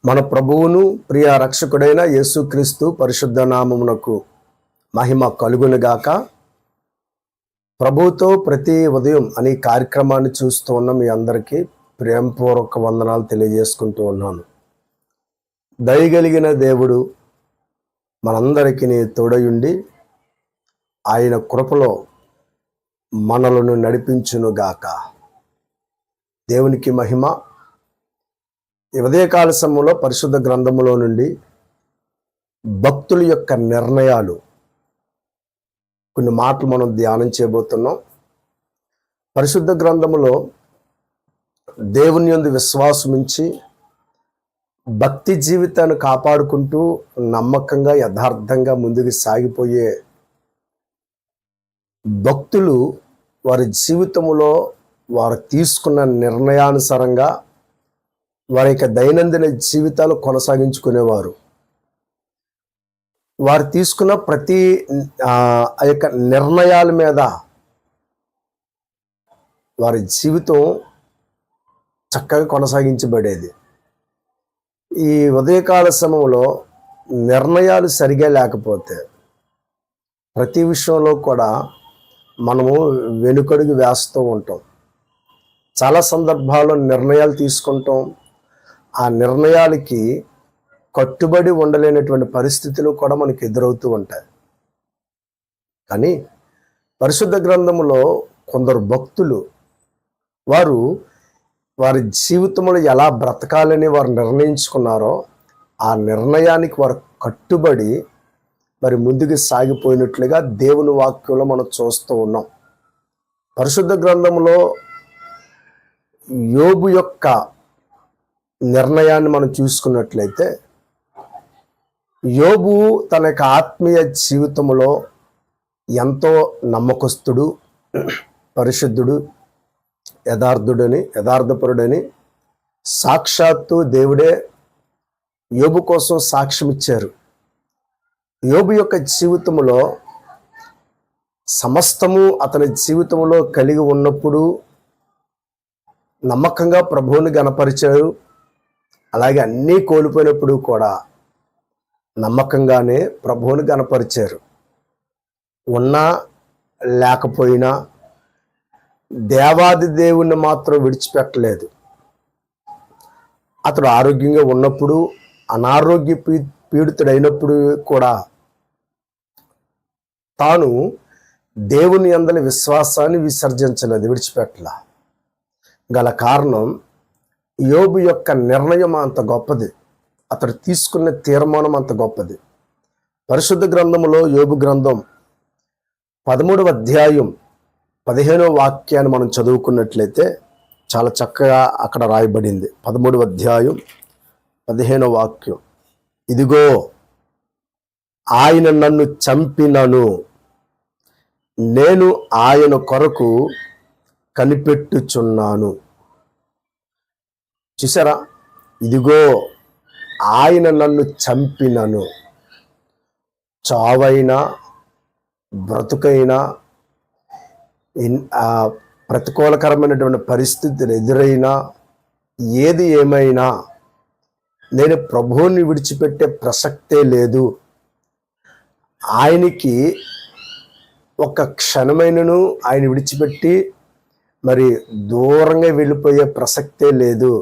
మన ప్రభువును ప్రియ రక్షకుడైన యేసుక్రీస్తు పరిశుద్ధ నామమునకు మహిమ కలుగునుగాక. ప్రభువుతో ప్రతి ఉదయం అనే కార్యక్రమాన్ని చూస్తూ ఉన్న మీ అందరికీ ప్రేమపూర్వక వందనాలు తెలియజేసుకుంటూ ఉన్నాను. దయగలిగిన దేవుడు మనందరికీ తోడయుండి ఆయన కృపలో మనలను నడిపించునుగాక. దేవునికి మహిమ. ఈ ఉదయకాల సమయంలో పరిశుద్ధ గ్రంథములో నుండి భక్తుల యొక్క నిర్ణయాలు కొన్ని మాటలు మనం ధ్యానం చేయబోతున్నాం. పరిశుద్ధ గ్రంథములో దేవుని యందు విశ్వాసం ఉంచి భక్తి జీవితాన్ని కాపాడుకుంటూ నమ్మకంగా యథార్థంగా ముందుకు సాగిపోయే భక్తులు వారి జీవితంలో వారు తీసుకున్న నిర్ణయానుసారంగా వారి యొక్క దైనందిన జీవితాలు కొనసాగించుకునేవారు. వారు తీసుకున్న ప్రతి ఆ యొక్క నిర్ణయాల మీద వారి జీవితం చక్కగా కొనసాగించబడేది. ఈ ఉదయకాల సమయంలో నిర్ణయాలు సరిగా లేకపోతే ప్రతి విషయంలో కూడా మనము వెనుకడుగు వేస్తూ ఉంటాం. చాలా సందర్భాల్లో నిర్ణయాలు తీసుకుంటాం, ఆ నిర్ణయాలకి కట్టుబడి ఉండలేనటువంటి పరిస్థితులు కూడా మనకు ఎదురవుతూ ఉంటాయి. కానీ పరిశుద్ధ గ్రంథంలో కొందరు భక్తులు వారి జీవితంలో ఎలా బ్రతకాలని వారు నిర్ణయించుకున్నారో ఆ నిర్ణయానికి వారు కట్టుబడి మరి ముందుకు సాగిపోయినట్లుగా దేవుని వాక్యంలో మనం చూస్తూ ఉన్నాం. పరిశుద్ధ గ్రంథంలో యోబు యొక్క నిర్ణయాన్ని మనం చూసుకున్నట్లయితే యోబు తన యొక్క ఆత్మీయ జీవితంలో ఎంతో నమ్మకస్తుడు, పరిశుద్ధుడు, యథార్థపరుడని సాక్షాత్తు దేవుడే యోబు కోసం సాక్ష్యం ఇచ్చారు. యోబు యొక్క జీవితంలో సమస్తము అతని జీవితంలో కలిగి ఉన్నప్పుడు నమ్మకంగా ప్రభువుని గణపరిచారు. అలాగే అన్నీ కోల్పోయినప్పుడు కూడా నమ్మకంగానే ప్రభువుని గణపరిచారు. ఉన్నా లేకపోయినా దేవాది దేవుణ్ణి మాత్రం విడిచిపెట్టలేదు. అతడు ఆరోగ్యంగా ఉన్నప్పుడు, అనారోగ్య పీడితుడైనప్పుడు కూడా తాను దేవుని యందలి విశ్వాసాన్ని విసర్జించలేదు, విడిచిపెట్టలా. గల కారణం యోబు యొక్క నిర్ణయం అంత గొప్పది, అతడు తీసుకున్న తీర్మానం అంత గొప్పది. పరిశుద్ధ గ్రంథంలో యోబు గ్రంథం 13వ అధ్యాయం 15వ వాక్యాన్ని మనం చదువుకున్నట్లయితే చాలా చక్కగా అక్కడ రాయబడింది. 13వ అధ్యాయం 15వ వాక్యం, ఇదిగో ఆయన నన్ను చంపినను, నేను ఆయన కొరకు కనిపెట్టుచున్నాను. చూసారా, ఇదిగో ఆయన నన్ను చంపినను. చావైనా బ్రతుకైనా ప్రతికూలకరమైనటువంటి పరిస్థితులు ఎదురైనా ఏది ఏమైనా నేను ప్రభువుని విడిచిపెట్టే ప్రసక్తే లేదు. ఆయనకి ఒక క్షణమైనను ఆయన విడిచిపెట్టి మరి దూరంగా వెళ్ళిపోయే ప్రసక్తే లేదు,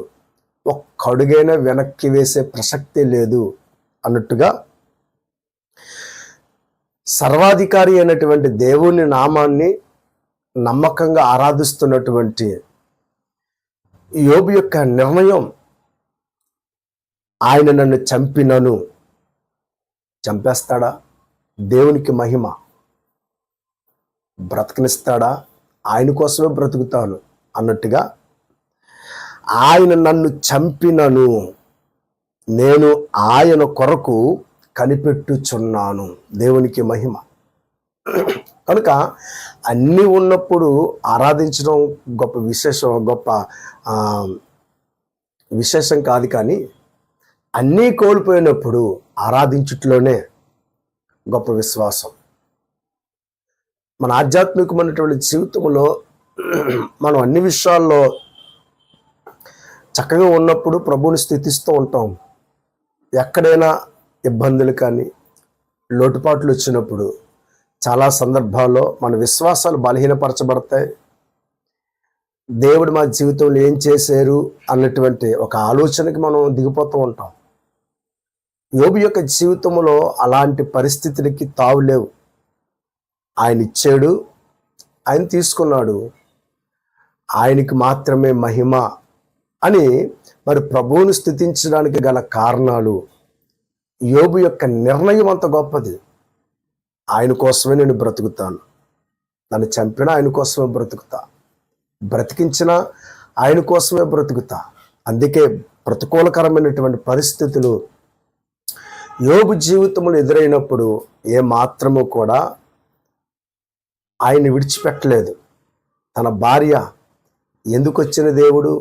ఒక్క అడుగైనా వెనక్కి వేసే ప్రసక్తే లేదు అన్నట్టుగా సర్వాధికారి అయినటువంటి దేవుని నామాన్ని నమ్మకంగా ఆరాధిస్తున్నటువంటి యోబు యొక్క నిర్ణయం, ఆయన నన్ను చంపినను. చంపేస్తాడా? దేవునికి మహిమ. బ్రతకనిస్తాడా? ఆయన కోసమే బ్రతుకుతాను అన్నట్టుగా ఆయన నన్ను చంపినను, నేను ఆయన కొరకు కనిపెట్టుచున్నాను. దేవునికి మహిమ. కనుక అన్నీ ఉన్నప్పుడు ఆరాధించడం గొప్ప విశేషం కాదు. కానీ అన్నీ కోల్పోయినప్పుడు ఆరాధించుట్లోనే గొప్ప విశ్వాసం. మన ఆధ్యాత్మికమైనటువంటి జీవితంలో మనం అన్ని విషయాల్లో చక్కగా ఉన్నప్పుడు ప్రభువుని స్తుతిస్తూ ఉంటాం. ఎక్కడైనా ఇబ్బందులు కానీ లోటుపాట్లు వచ్చినప్పుడు చాలా సందర్భాల్లో మన విశ్వాసాలు బలహీనపరచబడతాయి. దేవుడు మా జీవితంలో ఏం చేశారు అన్నటువంటి ఒక ఆలోచనకి మనం దిగిపోతూ ఉంటాం. యోబు యొక్క జీవితంలో అలాంటి పరిస్థితులకి తావులేవు. ఆయన ఇచ్చాడు, ఆయన తీసుకున్నాడు, ఆయనకి మాత్రమే మహిమ అని మరి ప్రభువుని స్తుతించడానికి గల కారణాలు, యోబు యొక్క నిర్ణయం అంత గొప్పది. ఆయన కోసమే నేను బ్రతుకుతాను, నన్ను చంపినా ఆయన కోసమే బ్రతుకుతా, బ్రతికించినా ఆయన కోసమే బ్రతుకుతా. అందుకే ప్రతికూలకరమైనటువంటి పరిస్థితులు యోబు జీవితంలో ఎదురైనప్పుడు ఏ మాత్రము కూడా ఆయన్ని విడిచిపెట్టలేదు. తన భార్య ఎందుకు వచ్చిన దేవుడు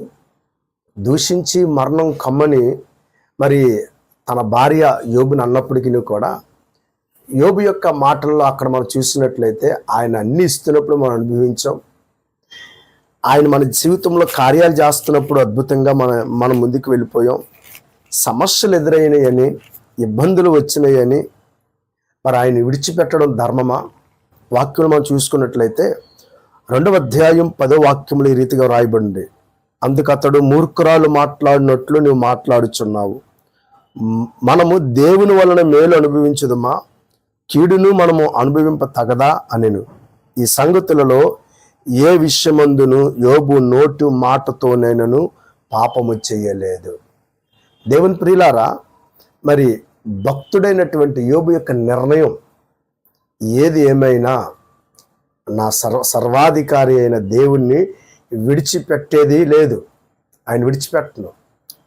దూషించి మరణం కమ్మని మరి తన భార్య యోబుని అన్నప్పటికీ కూడా యోబు యొక్క మాటల్లో అక్కడ మనం చూసినట్లయితే ఆయన అన్ని ఇస్తున్నప్పుడు మనం అనుభవించాం. ఆయన మన జీవితంలో కార్యాలు చేస్తున్నప్పుడు అద్భుతంగా మనం ముందుకు వెళ్ళిపోయాం. సమస్యలు ఎదురైనాయని, ఇబ్బందులు వచ్చినాయని మరి ఆయన విడిచిపెట్టడం ధర్మమా? వాక్యం మనం చూసుకున్నట్లయితే 2వ అధ్యాయం 10వ వాక్యంలో ఈ రీతిగా రాయబడింది. అందుకు అతడు, మూర్ఖురాలు మాట్లాడినట్లు నువ్వు మాట్లాడుచున్నావు. మనము దేవుని వలన మేలు అనుభవించదుమా, కీడును మనము అనుభవింప తగదా అనెను. ఈ సంగతులలో ఏ విషయమందును యోబు నోటు మాటతోనైనను పాపము చేయలేదు. దేవుని ప్రియులారా, మరి భక్తుడైనటువంటి యోబు యొక్క నిర్ణయం ఏది ఏమైనా నా సర్వాధికారి అయిన దేవుణ్ణి విడిచిపెట్టేది లేదు. ఆయన విడిచిపెట్టను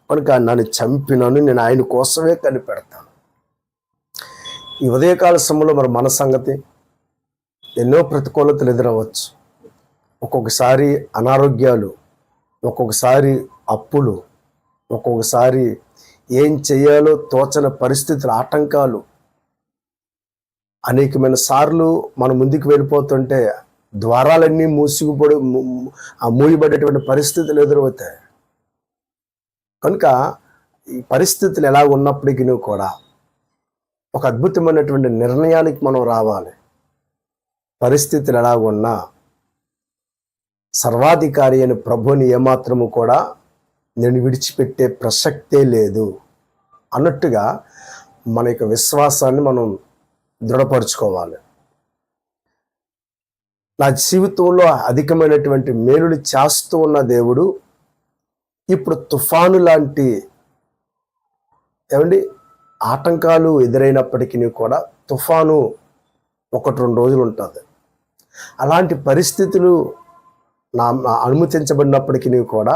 కనుక నన్ను చంపినను నేను ఆయన కోసమే కనిపెడతాను. ఈ ఉదయకాల సమయంలో మరి మన సంగతి, ఎన్నో ప్రతికూలతలు ఎదురవచ్చు. ఒక్కొక్కసారి అనారోగ్యాలు, ఒక్కొక్కసారి అప్పులు, ఒక్కొక్కసారి ఏం చేయాలో తోచని పరిస్థితులు, ఆటంకాలు. అనేకమైన సార్లు మనం ముందుకు వెళ్ళిపోతుంటే ద్వారాలన్నీ మూయబడేటువంటి పరిస్థితులు ఎదురవుతాయి. కనుక ఈ పరిస్థితులు ఎలా ఉన్నప్పటికీ కూడా ఒక అద్భుతమైనటువంటి నిర్ణయానికి మనం రావాలి. పరిస్థితులు ఎలా ఉన్నా సర్వాధికారి అయిన ప్రభుని ఏమాత్రము కూడా నేను విడిచిపెట్టే ప్రసక్తే లేదు అన్నట్టుగా మన యొక్క విశ్వాసాన్ని మనం దృఢపరుచుకోవాలి. నా జీవితంలో అధికమైనటువంటి మేలులు చేస్తూ ఉన్న దేవుడు ఇప్పుడు తుఫాను లాంటి ఆటంకాలు ఎదురైనప్పటికీ కూడా తుఫాను 1-2 రోజులు ఉంటుంది. అలాంటి పరిస్థితులు నా అనుమతించబడినప్పటికీ కూడా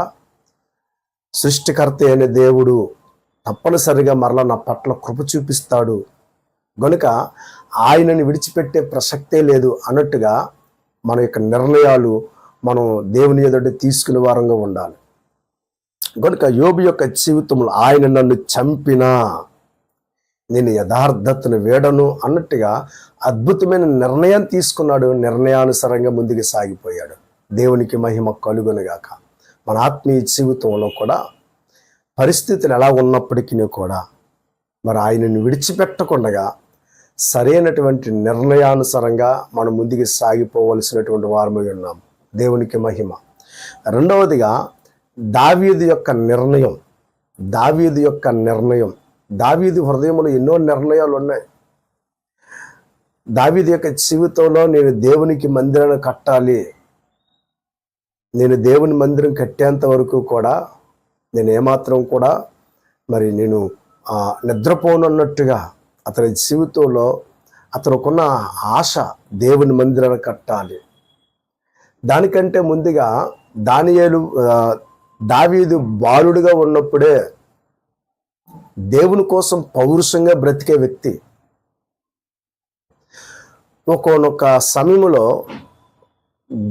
సృష్టికర్త అయిన దేవుడు తప్పనిసరిగా మరలా నా పట్ల కృప చూపిస్తాడు గనుక ఆయనని విడిచిపెట్టే ప్రసక్తే లేదు అన్నట్టుగా మన యొక్క నిర్ణయాలు మనం దేవుని ఎదుట తీసుకునే వారంగా ఉండాలి. కనుక యోబు యొక్క జీవితంలో ఆయన నన్ను చంపినా నేను యథార్థతను వేడను అన్నట్టుగా అద్భుతమైన నిర్ణయం తీసుకున్నాడు. నిర్ణయానుసారంగా ముందుకు సాగిపోయాడు. దేవునికి మహిమ కలుగునుగాక. మన ఆత్మీయ జీవితంలో కూడా పరిస్థితులు ఎలా ఉన్నప్పటికీ కూడా మరి ఆయనను విడిచిపెట్టకుండా సరైనటువంటి నిర్ణయానుసారంగా మనం ముందుకు సాగిపోవలసినటువంటి వారమై ఉన్నాం. దేవునికి మహిమ. రెండవదిగా దావీదు యొక్క నిర్ణయం. దావీదు హృదయంలో ఎన్నో నిర్ణయాలు ఉన్నాయి. దావీదు యొక్క జీవితంలో నేను దేవునికి మందిరాన్ని కట్టాలి, నేను దేవుని మందిరం కట్టేంత వరకు కూడా నేను ఏమాత్రం కూడా మరి నేను నిద్రపోనన్నట్టుగా అతని జీవితంలో అతనుకున్న ఆశ దేవుని మందిరాన్ని కట్టాలి. దానికంటే ముందుగా దావీదు బాలుడిగా ఉన్నప్పుడే దేవుని కోసం పౌరుషంగా బ్రతికే వ్యక్తి. ఒక్కొక్క సమయంలో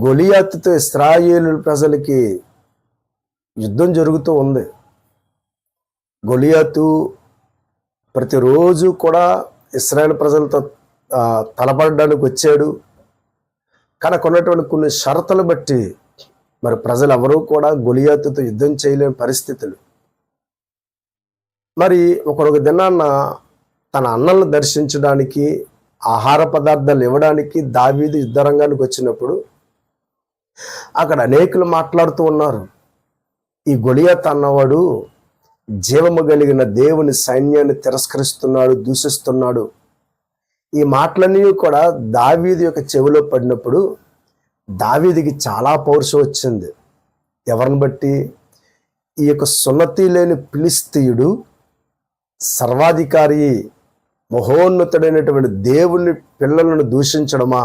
గొలియాతుతో ఇశ్రాయేలు ప్రజలకి యుద్ధం జరుగుతూ ఉంది. గొలియాతు ప్రతిరోజు కూడా ఇశ్రాయేలు ప్రజలతో తలపడడానికి వచ్చాడు. కనుకున్నటువంటి కొన్ని షరతులు బట్టి మరి ప్రజలు ఎవరూ కూడా గొలియాతుతో యుద్ధం చేయలేని పరిస్థితులు. మరి ఒకరొక దినాన్న తన అన్నలను దర్శించడానికి, ఆహార పదార్థాలు ఇవ్వడానికి దావీదు యుద్ధరంగానికి వచ్చినప్పుడు అక్కడ అనేకులు మాట్లాడుతూ ఉన్నారు. ఈ గొలియాత్ అన్నవాడు జీవము కలిగిన దేవుని సైన్యాన్ని తిరస్కరిస్తున్నాడు, దూషిస్తున్నాడు. ఈ మాటలన్నీ కూడా దావీదు యొక్క చెవిలో పడినప్పుడు దావీదుకి చాలా పౌరుషం వచ్చింది. ఎవరిని బట్టి? ఈ యొక్క సున్నతి లేని ఫిలిష్తీయుడు సర్వాధికారి, మహోన్నతుడైనటువంటి దేవుని పిల్లలను దూషించడమా?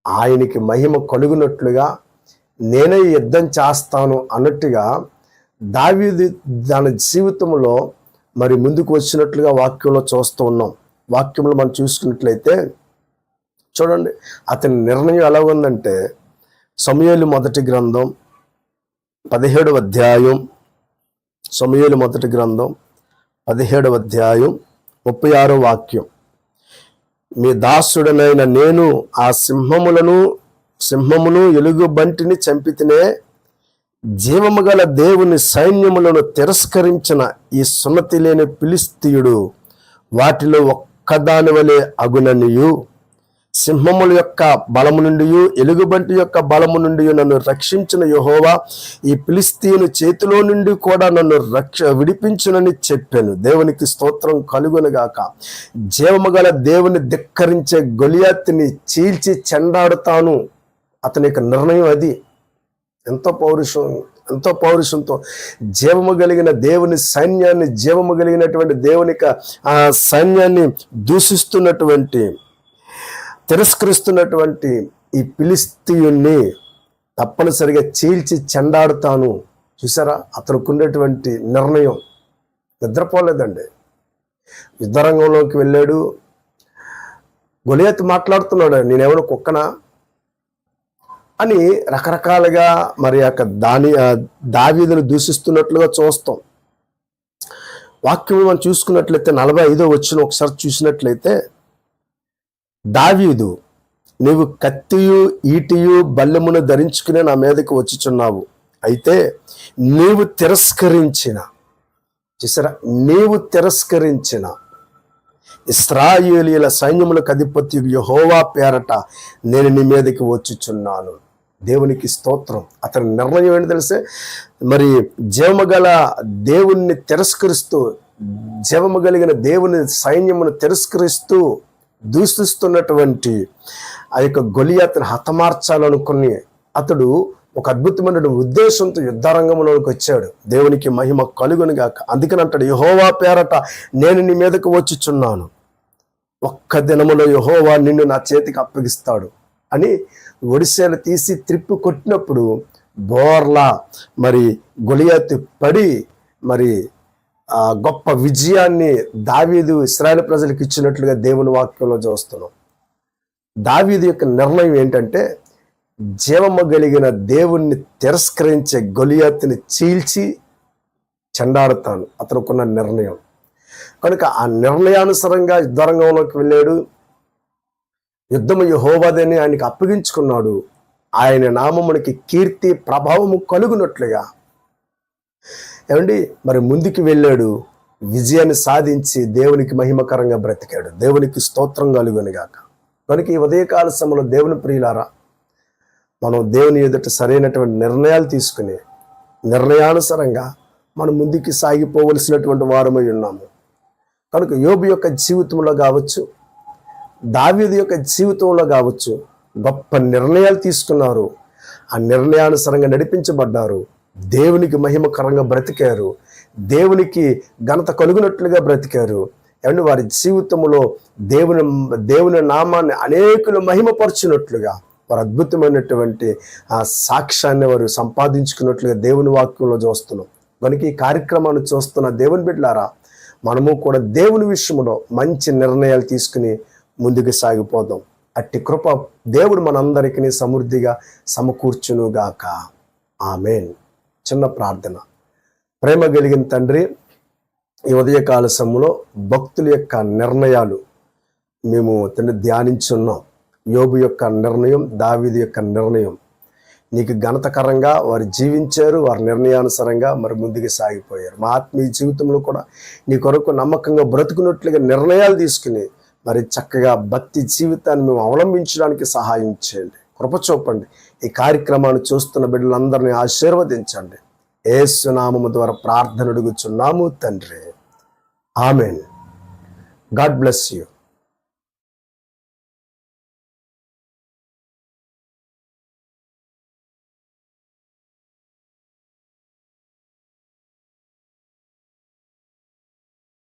ఆయనకి మహిమ కలుగునట్లుగా నేనే యుద్ధం చేస్తాను అన్నట్టుగా దావీదు తన జీవితంలో మరి ముందుకు వచ్చినట్లుగా వాక్యంలో చూస్తూ ఉన్నాం. వాక్యంలో మనం చూసుకున్నట్లయితే చూడండి, అతని నిర్ణయం ఎలా ఉందంటే సమూయేలు మొదటి గ్రంథం 17వ అధ్యాయం, సమూయేలు మొదటి గ్రంథం 17వ అధ్యాయం 36వ వాక్యం. మీ దాసుడనైన నేను ఆ సింహమును ఎలుగుబంటిని చంపితేనే, జీవము గల దేవుని సైన్యములను తిరస్కరించిన ఈ సున్నతి లేని ఫిలిష్తీయుడు వాటిలో ఒక్కదాని వలె అగుననియు, సింహముల యొక్క బలము నుండి ఎలుగుబంటి యొక్క బలము నుండి నన్ను రక్షించిన యెహోవా ఈ ఫిలిష్తీయుని చేతిలో నుండి కూడా నన్ను విడిపించునని చెప్పాను. దేవునికి స్తోత్రం కలుగునుగాక. జీవము గల దేవుని ధిక్కరించే గొలియాతుని చీల్చి చెండాడుతాను. అతని యొక్క నిర్ణయం అది. ఎంతో పౌరుషంతో జీవము కలిగిన దేవుని సైన్యాన్ని, జీవము కలిగినటువంటి దేవుని ఆ సైన్యాన్ని దూషిస్తున్నటువంటి, తిరస్కరిస్తున్నటువంటి ఈ ఫిలిష్తీయుణ్ణి తప్పనిసరిగా చీల్చి చెండాడుతాను. చూసారా అతనికి ఉన్నటువంటి నిర్ణయం? నిద్రపోలేదండి. యుద్ధరంగంలోకి వెళ్ళాడు. గొలియాతు మాట్లాడుతున్నాడు, నేనేమైనా కుక్కనా అని రకరకాలుగా మరి దావీదును దూషిస్తున్నట్లుగా చూస్తాం. వాక్యం మనం చూసుకున్నట్లయితే 45వ వచనం ఒకసారి చూసినట్లయితే, దావీదు, నీవు కత్తియు ఈటియు బల్లెమును ధరించుకునే నా మీదకి వచ్చుచున్నావు. అయితే నీవు తిరస్కరించిన ఇశ్రాయేలీయుల సైన్యములకు అధిపతి యెహోవా పేరట నేను నీ మీదకి వచ్చుచున్నాను. దేవునికి స్తోత్రం. అతని నిర్ణయం ఏంటి తెలిసే? మరి జీవము గల దేవుణ్ణి తిరస్కరిస్తూ, జీవము కలిగిన దేవుని సైన్యమును తిరస్కరిస్తూ దూషిస్తున్నటువంటి ఆ యొక్క గొలియాతును హతమార్చాలనుకుని అతడు ఒక అద్భుతమైన ఉద్దేశంతో యుద్ధరంగంలోకి వచ్చాడు. దేవునికి మహిమ కలుగునుగాక. అందుకని అంటాడు, యెహోవా పేరట నేను నీ మీదకు వచ్చుచున్నాను, ఒక్క దినములో యెహోవా నిన్ను నా చేతికి అప్పగిస్తాడు అని ఒడిసేలు తీసి త్రిప్పి కొట్టినప్పుడు బోర్లా మరి గొలియాతు పడి మరి ఆ గొప్ప విజయాన్ని దావీదు ఇశ్రాయేలు ప్రజలకు ఇచ్చినట్లుగా దేవుని వాక్యంలో చూస్తున్నాం. దావీదు యొక్క నిర్ణయం ఏంటంటే, జీవము కలిగిన దేవుణ్ణి తిరస్కరించే గొలియాతుని చీల్చి చెండాడుతాను. అతనుకున్న నిర్ణయం కనుక ఆ నిర్ణయానుసారంగా యుద్ధరంగంలోకి వెళ్ళాడు. యుద్ధము యెహోవాదని ఆయనకి అప్పగించుకున్నాడు. ఆయన నామమునికి కీర్తి ప్రభావము కలుగునట్లుగా ఏమండి మరి ముందుకు వెళ్ళాడు. విజయాన్ని సాధించి దేవునికి మహిమకరంగా బ్రతికాడు. దేవునికి స్తోత్రం కలుగునుగాక. కనుక ఈ ఉదయకాల సమయంలో దేవుని ప్రియులారా, మనం దేవుని ఎదుట సరైనటువంటి నిర్ణయాలు తీసుకుని నిర్ణయానుసారంగా మనం ముందుకు సాగిపోవలసినటువంటి వారమై ఉన్నాము. కనుక యోబు యొక్క జీవితంలో కావచ్చు, దావీదు యొక్క జీవితంలో కావచ్చు గొప్ప నిర్ణయాలు తీసుకున్నారు. ఆ నిర్ణయానుసారంగా నడిపించబడ్డారు. దేవునికి మహిమకరంగా బ్రతికారు. దేవునికి ఘనత కలుగునట్లుగా బ్రతికారు. ఏమంటే వారి జీవితంలో దేవుని నామాన్ని అనేకులు మహిమపరచినట్లుగా వారు అద్భుతమైనటువంటి ఆ సాక్ష్యాన్ని వారు సంపాదించుకున్నట్లుగా దేవుని వాక్యంలో చూస్తున్నాం. కనుక ఈ కార్యక్రమాన్ని చూస్తున్న దేవుని బిడ్డలారా, మనము కూడా దేవుని విషయంలో మంచి నిర్ణయాలు తీసుకుని ముందుకు సాగిపోదాం. అట్టి కృప దేవుడు మనందరికీ సమృద్ధిగా సమకూర్చునుగాక. ఆమేన్. చిన్న ప్రార్థన. ప్రేమ కలిగిన తండ్రి, ఈ ఉదయకాల సమయంలో భక్తుల యొక్క నిర్ణయాలు మేము ధ్యానించున్నాం. యోబు యొక్క నిర్ణయం, దావీదు యొక్క నిర్ణయం. నీకు ఘనతకరంగా వారు జీవించారు. వారి నిర్ణయానుసారంగా మరి ముందుకు సాగిపోయారు. మా ఆత్మీయ జీవితంలో కూడా నీ కొరకు నమ్మకంగా బ్రతుకున్నట్లుగా నిర్ణయాలు తీసుకుని మరి చక్కగా భక్తి జీవితాన్ని మేము అవలంబించడానికి సహాయం చేయండి, కృప చూపండి. ఈ కార్యక్రమాన్ని చూస్తున్న బిడ్డలందరినీ ఆశీర్వదించండి. యేసు నామము ద్వారా ప్రార్థన అడుగుచున్నాము తండ్రి. ఆమెన్. God bless you.